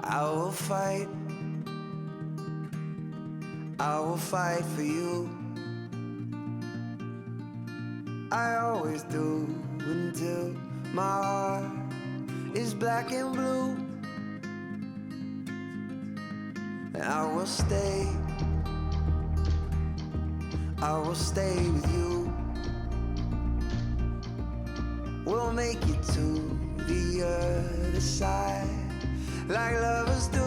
I will fight for you. I always do until my heart is black and blue. I will stay with you. We'll make it to the other side like lovers do.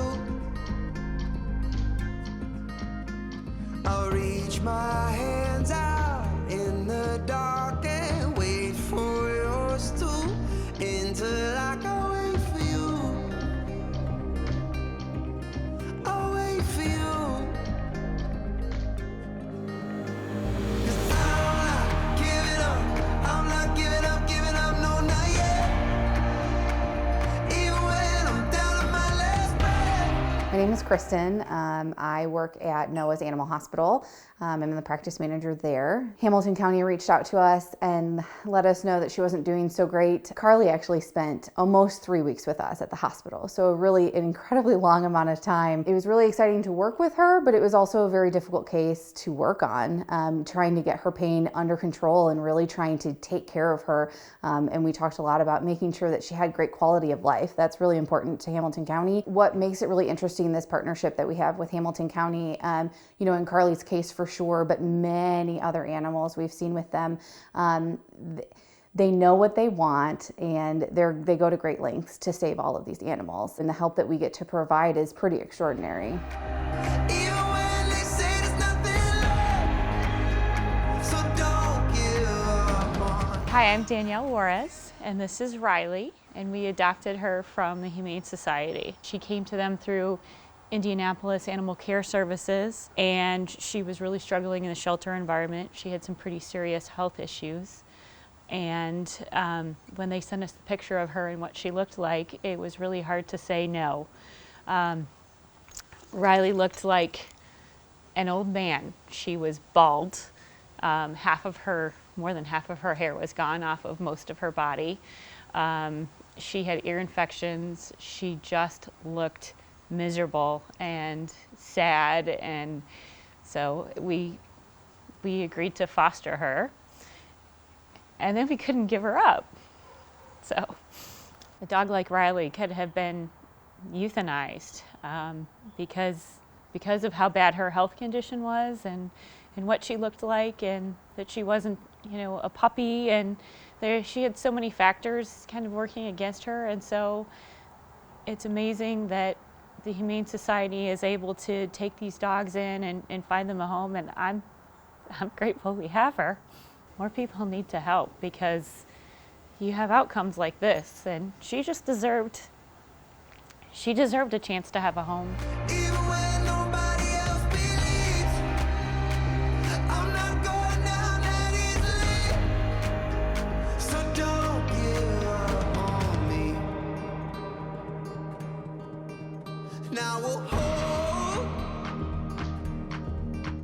I'll reach my hands out in the dark and wait for yours to, until I can wait for you. I'll wait for you. 'Cause I'm not giving up, I'm not giving up, no, not yet. Even when I'm down to my last breath. My name is Kristen. I work at Noah's Animal Hospital. I'm the practice manager there. Hamilton County reached out to us and let us know that she wasn't doing so great. Carly actually spent almost 3 weeks with us at the hospital, so really an incredibly long amount of time. It was really exciting to work with her, but it was also a very difficult case to work on, trying to get her pain under control and really trying to take care of her. And we talked a lot about making sure that she had great quality of life. That's really important to Hamilton County. What makes it really interesting, this partnership that we have with Hamilton County, in Carly's case for sure, but many other animals we've seen with them, they know what they want, and they go to great lengths to save all of these animals. And the help that we get to provide is pretty extraordinary. Hi, I'm Danielle Juarez, and this is Riley, and we adopted her from the Humane Society. She came to them through Indianapolis Animal Care Services, and she was really struggling in the shelter environment. She had some pretty serious health issues, and when they sent us the picture of her and what she looked like, it was really hard to say no. Riley looked like an old man. She was bald. More than half of her hair was gone off of most of her body. She had ear infections. She just looked miserable and sad, and so we agreed to foster her, and then we couldn't give her up. So a dog like Riley could have been euthanized because of how bad her health condition was, and what she looked like, and that she wasn't a puppy, and she had so many factors kind of working against her. And so it's amazing that the Humane Society is able to take these dogs in and find them a home, and I'm grateful we have her. More people need to help, because you have outcomes like this, and she deserved a chance to have a home.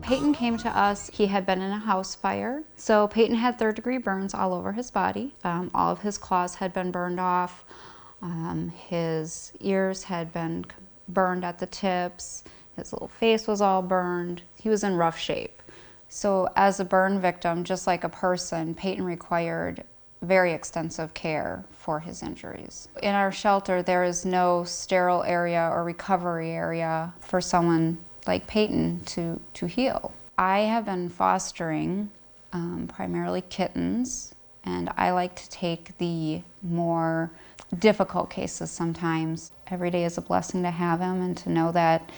Peyton came to us. He had been in a house fire. So Peyton had third-degree burns all over his body. All of his claws had been burned off. His ears had been burned at the tips. His little face was all burned. He was in rough shape. So as a burn victim, just like a person, Peyton required very extensive care for his injuries. In our shelter, there is no sterile area or recovery area for someone like Peyton to heal. I have been fostering primarily kittens, and I like to take the more difficult cases sometimes. Every day is a blessing to have him, and to know that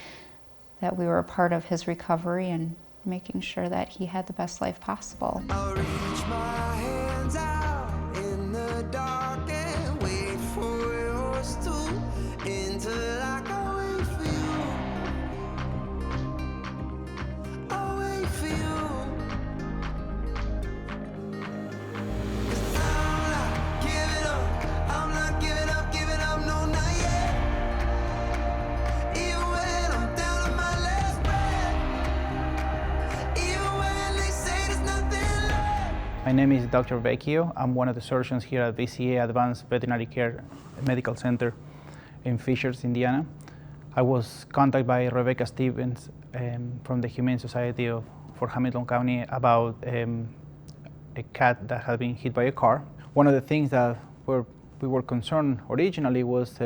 we were a part of his recovery and making sure that he had the best life possible. I'll reach my hands out in the dark and wait for yours to, until I can wait for you. I'll wait for you. 'Cause I'm not giving up, no, not yet. Even when I'm down to my last breath, even when they say there's nothing left. My name is Dr. Vecchio. I'm one of the surgeons here at VCA Advanced Veterinary Care Medical Center in Fishers, Indiana. I was contacted by Rebecca Stevens from the Humane Society for Hamilton County about a cat that had been hit by a car. One of the things that we were concerned originally was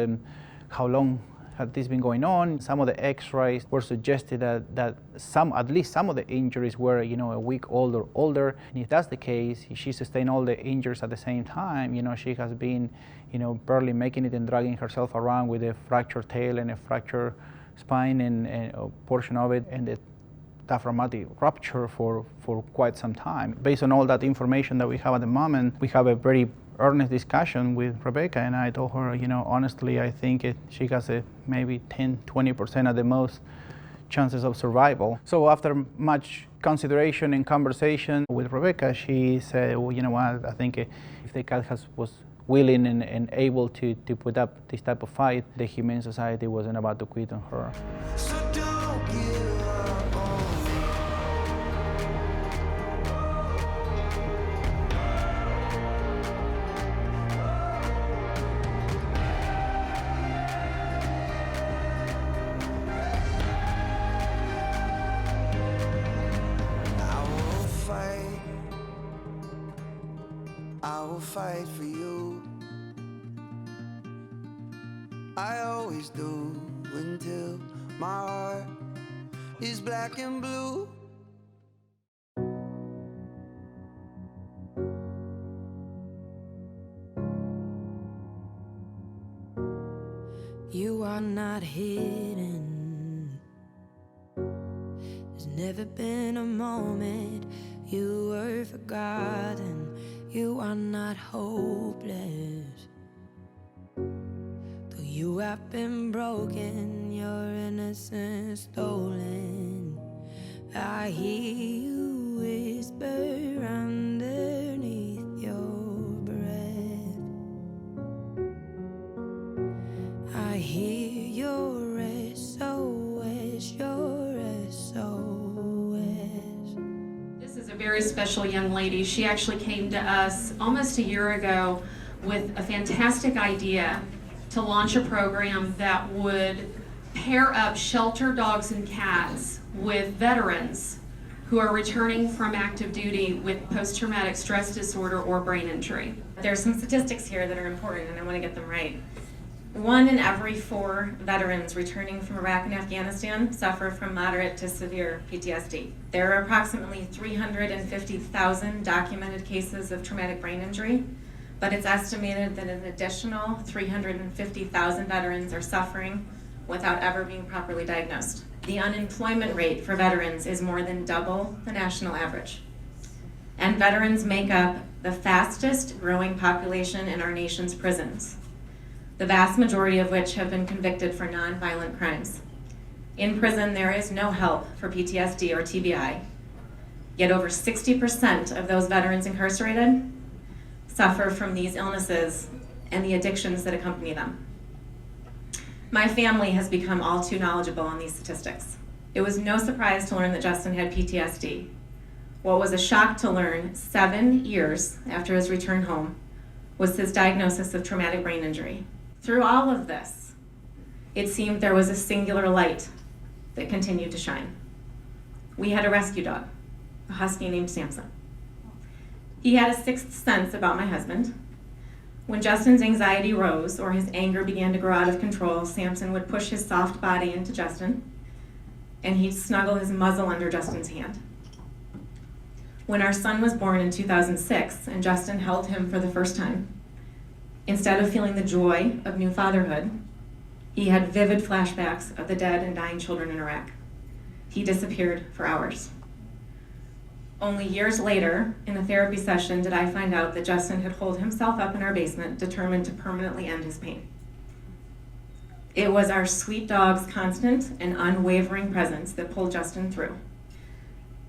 how long had this been going on. Some of the X-rays were suggested that at least some of the injuries were, a week older. And if that's the case, if she sustained all the injuries at the same time, she has been, barely making it and dragging herself around with a fractured tail and a fractured spine and a portion of it, and the diaphragmatic rupture for quite some time. Based on all that information that we have at the moment, we have a very earnest discussion with Rebecca, and I told her, honestly, I think she has maybe 10-20% at the most chances of survival. So after much consideration and conversation with Rebecca, she said, well, you know what, I think if the cat was willing and able to put up this type of fight, the Humane Society wasn't about to quit on her. So don't give up on me. I will fight for you. I always do until my heart is black and blue. You are not hidden. There's never been a moment you were forgotten. You are not hopeless. Though you have been broken, your innocence stolen. I hear you whisper underneath your breath. I hear your SOS, your SOS. This is a very special young lady. She actually came to us almost a year ago with a fantastic idea to launch a program that would pair up shelter dogs and cats with veterans who are returning from active duty with post-traumatic stress disorder or brain injury. There's some statistics here that are important, and I want to get them right. 1 in every 4 veterans returning from Iraq and Afghanistan suffer from moderate to severe PTSD. There are approximately 350,000 documented cases of traumatic brain injury, but it's estimated that an additional 350,000 veterans are suffering without ever being properly diagnosed. The unemployment rate for veterans is more than double the national average. And veterans make up the fastest growing population in our nation's prisons, the vast majority of which have been convicted for nonviolent crimes. In prison, there is no help for PTSD or TBI, yet over 60% of those veterans incarcerated suffer from these illnesses and the addictions that accompany them. My family has become all too knowledgeable on these statistics. It was no surprise to learn that Justin had PTSD. What was a shock to learn 7 years after his return home was his diagnosis of traumatic brain injury. Through all of this, it seemed there was a singular light that continued to shine. We had a rescue dog, a husky named Samson. He had a sixth sense about my husband. When Justin's anxiety rose or his anger began to grow out of control, Samson would push his soft body into Justin, and he'd snuggle his muzzle under Justin's hand. When our son was born in 2006 and Justin held him for the first time, instead of feeling the joy of new fatherhood, he had vivid flashbacks of the dead and dying children in Iraq. He disappeared for hours. Only years later, in a therapy session, did I find out that Justin had holed himself up in our basement, determined to permanently end his pain. It was our sweet dog's constant and unwavering presence that pulled Justin through.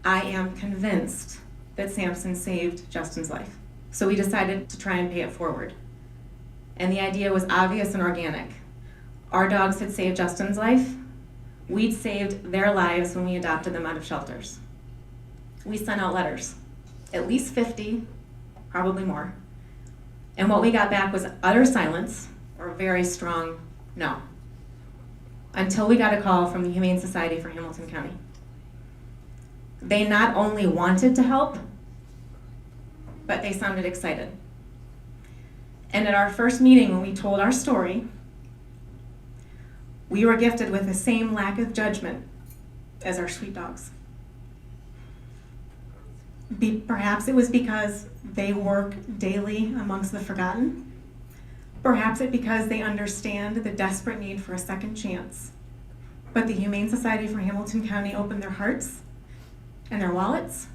I am convinced that Samson saved Justin's life. So we decided to try and pay it forward. And the idea was obvious and organic. Our dogs had saved Justin's life. We'd saved their lives when we adopted them out of shelters. We sent out letters, at least 50, probably more. And what we got back was utter silence or a very strong no. until we got a call from the Humane Society for Hamilton County. They not only wanted to help, but they sounded excited. And at our first meeting, when we told our story, we were gifted with the same lack of judgment as our sweet dogs. Perhaps it was because they work daily amongst the forgotten. Perhaps it's because they understand the desperate need for a second chance. But the Humane Society for Hamilton County opened their hearts and their wallets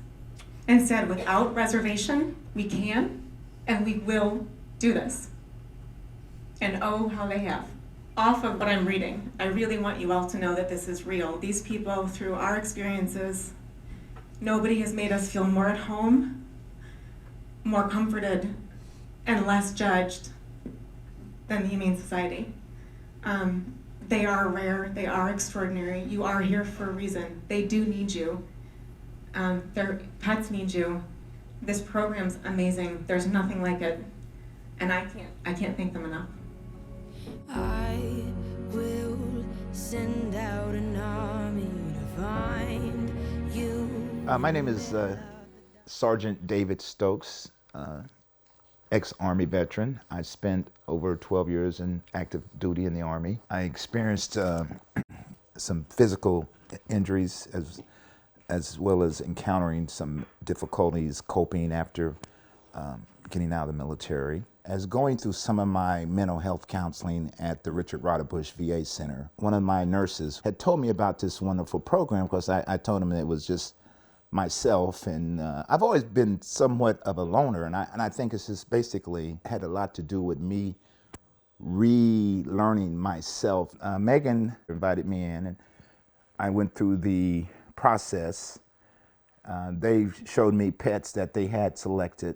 and said, without reservation, we can and we will do this. And oh, how they have. Off of what I'm reading, I really want you all to know that this is real. These people, through our experiences, nobody has made us feel more at home, more comforted, and less judged than the Humane Society. They are rare, they are extraordinary. You are here for a reason. They do need you. Their pets need you. This program's amazing. There's nothing like it. And I can't thank them enough. I will send out an army to find you. My name is Sergeant David Stokes, ex-Army veteran. I spent over 12 years in active duty in the Army. I experienced some physical injuries as well as encountering some difficulties coping after getting out of the military. As going through some of my mental health counseling at the Richard Bush VA Center, one of my nurses had told me about this wonderful program because I told him it was just myself, and I've always been somewhat of a loner, and I think it's just basically had a lot to do with me relearning myself. Megan invited me in, and I went through the process. They showed me pets that they had selected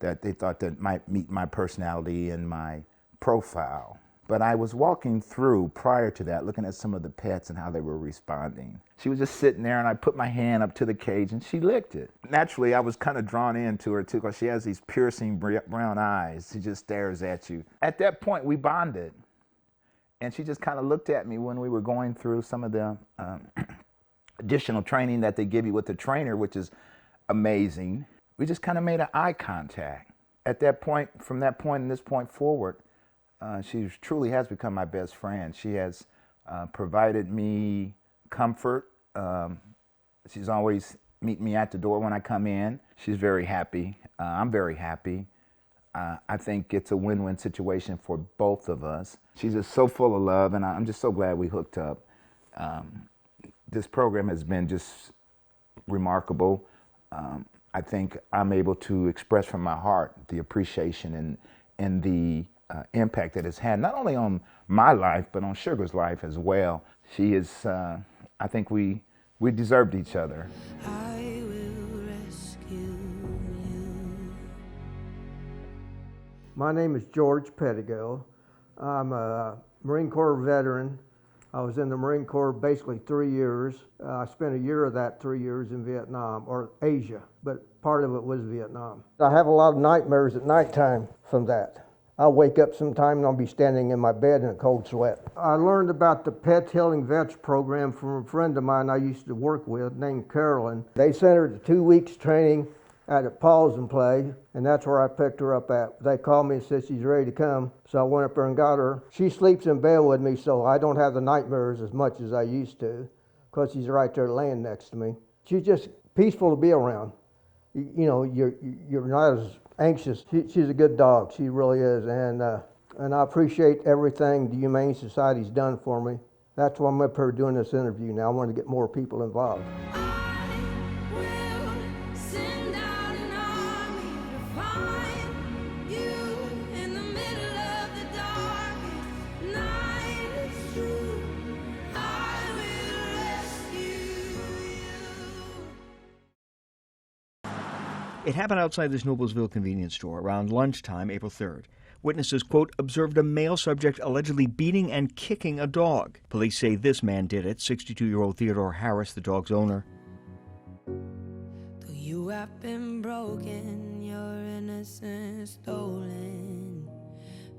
that they thought that might meet my personality and my profile. But I was walking through prior to that, looking at some of the pets and how they were responding. She was just sitting there, and I put my hand up to the cage and she licked it. Naturally, I was kind of drawn into her too, because she has these piercing brown eyes. She just stares at you. At that point, we bonded. And she just kind of looked at me when we were going through some of the additional training that they give you with the trainer, which is amazing. We just kind of made an eye contact. At that point, from that point and this point forward, she truly has become my best friend. She has provided me comfort. She's always meet me at the door when I come in. She's very happy. I'm very happy. I think it's a win-win situation for both of us. She's just so full of love, and I'm just so glad we hooked up. This program has been just remarkable. I think I'm able to express from my heart the appreciation and the impact that it's had, not only on my life, but on Sugar's life as well. She is, I think we deserved each other. I will rescue you. My name is George Pettigo. I'm a Marine Corps veteran. I was in the Marine Corps basically 3 years. I spent a year of that 3 years in Vietnam, or Asia, but part of it was Vietnam. I have a lot of nightmares at nighttime from that. I'll wake up sometime and I'll be standing in my bed in a cold sweat. I learned about the Pet Healing Vets program from a friend of mine I used to work with named Carolyn. They sent her to 2 weeks training at a Pause and Play, and that's where I picked her up at. They called me and said she's ready to come, so I went up there and got her. She sleeps in bed with me, so I don't have the nightmares as much as I used to, because she's right there laying next to me. She's just peaceful to be around. You know, you're not as anxious. She's a good dog, she really is, and I appreciate everything the Humane Society's done for me. That's why I'm up here doing this interview now. I want to get more people involved. It happened outside this Noblesville convenience store around lunchtime, April 3rd. Witnesses, quote, observed a male subject allegedly beating and kicking a dog. Police say this man did it, 62-year-old Theodore Harris, the dog's owner. Though you have been broken, your innocence stolen,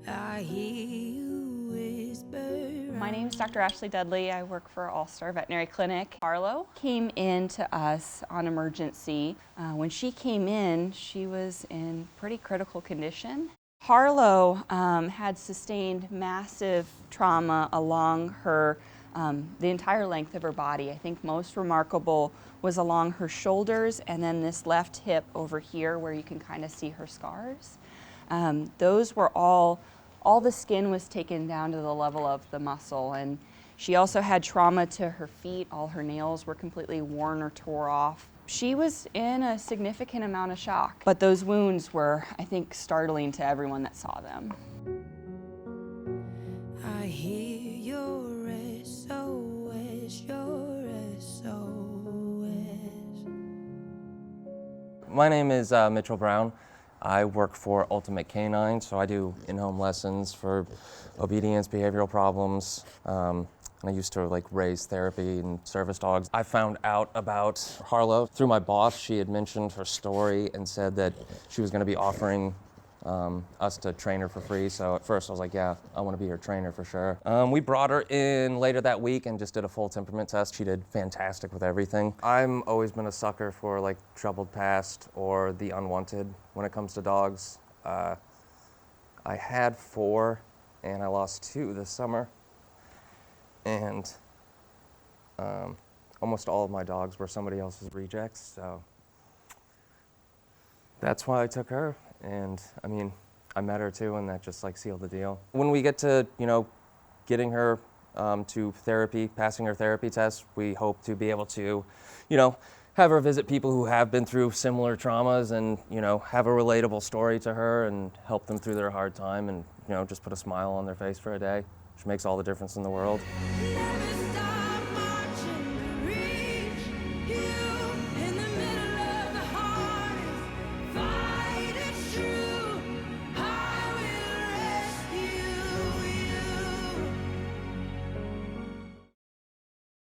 I hear you whisper. My name is Dr. Ashley Dudley. I work for All Star Veterinary Clinic. Harlow came in to us on emergency. When she came in, she was in pretty critical condition. Harlow had sustained massive trauma along her, the entire length of her body. I think most remarkable was along her shoulders and then this left hip over here where you can kind of see her scars. Those were all the skin was taken down to the level of the muscle, and she also had trauma to her feet. All her nails were completely worn or tore off. She was in a significant amount of shock, but those wounds were, I think, startling to everyone that saw them. I hear your SOS, your SOS. My name is Mitchell Brown. I work for Ultimate Canine, so I do in-home lessons for obedience, behavioral problems. I used to raise therapy and service dogs. I found out about Harlow through my boss. She had mentioned her story and said that she was going to be offering us to train her for free. So at first I was like, yeah, I want to be her trainer for sure. We brought her in later that week and just did a full temperament test. She did fantastic with everything. I'm always been a sucker for troubled past or the unwanted when it comes to dogs. I had 4 and I lost 2 this summer. And almost all of my dogs were somebody else's rejects, so that's why I took her. And I mean, I met her too, and that just sealed the deal. When we get to, getting her to therapy, passing her therapy test, we hope to be able to, have her visit people who have been through similar traumas and, have a relatable story to her and help them through their hard time and, just put a smile on their face for a day, which makes all the difference in the world.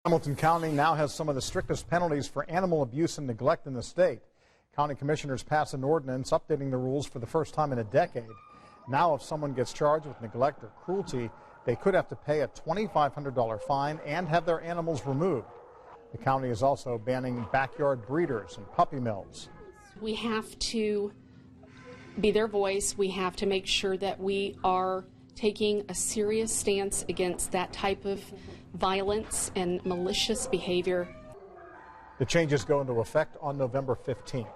Hamilton County now has some of the strictest penalties for animal abuse and neglect in the state. County commissioners passed an ordinance updating the rules for the first time in a decade. Now, if someone gets charged with neglect or cruelty, they could have to pay a $2,500 fine and have their animals removed. The county is also banning backyard breeders and puppy mills. We have to be their voice. We have to make sure that we are taking a serious stance against that type of violence and malicious behavior. The changes go into effect on November 15th.